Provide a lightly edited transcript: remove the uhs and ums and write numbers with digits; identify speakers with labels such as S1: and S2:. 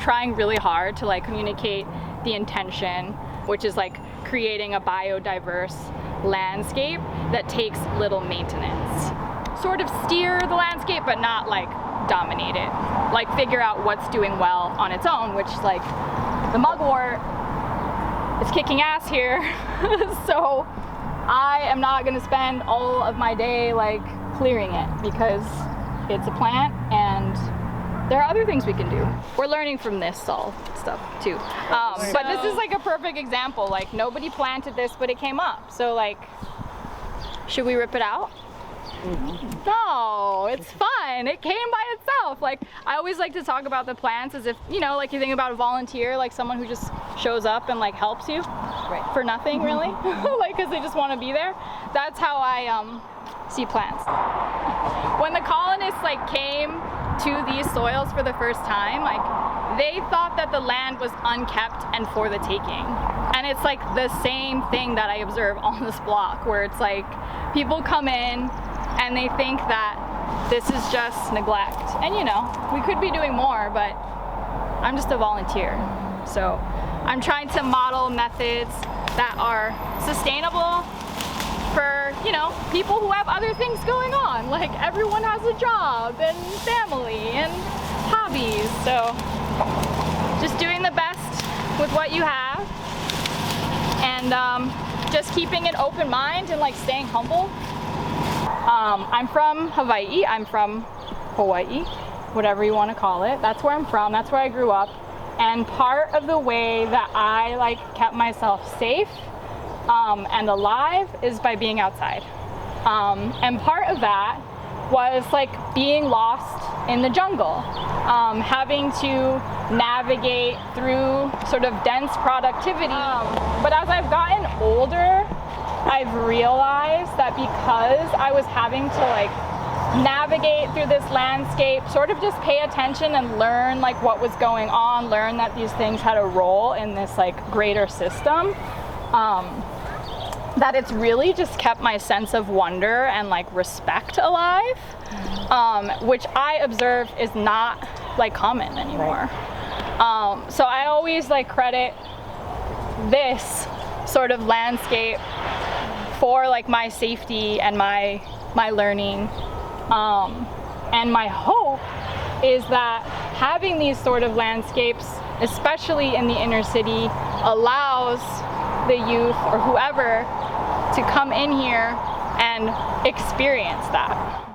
S1: trying really hard to like communicate the intention, which is like creating a biodiverse landscape that takes little maintenance. Sort of steer the landscape, but not like dominate it. Like figure out what's doing well on its own, which like the mugwort is kicking ass here. So I am not gonna spend all of my day like clearing it because it's a plant and there are other things we can do. We're learning from this all stuff too. But this is like a perfect example. Like nobody planted this, but it came up. So like, should we rip it out? No, it's fun. It came by itself. Like I always like to talk about the plants as if, you know, like you think about a volunteer, like someone who just shows up and like helps you for nothing really, like because they just want to be there. That's how I see plants. When the colonists like came to these soils for the first time, like they thought that the land was unkept and for the taking. And it's like the same thing that I observe on this block, where it's like people come in and they think that this is just neglect. And you know, we could be doing more, but I'm just a volunteer. So I'm trying to model methods that are sustainable for, you know, people who have other things going on. Like everyone has a job and family and hobbies. So just doing the best with what you have and just keeping an open mind and like staying humble. I'm from Hawaii. I'm from Hawaii, whatever you want to call it. That's where I'm from. That's where I grew up. And part of the way that I like kept myself safe and alive is by being outside. And part of that was like being lost in the jungle, having to navigate through sort of dense productivity. But as I've gotten older, I've realized that because I was having to like navigate through this landscape, sort of just pay attention and learn like what was going on, learn that these things had a role in this like greater system, that it's really just kept my sense of wonder and like respect alive, which I observe is not like common anymore. So I always like credit this sort of landscape for like my safety and my learning. And my hope is that having these sort of landscapes, especially in the inner city, allows the youth or whoever to come in here and experience that.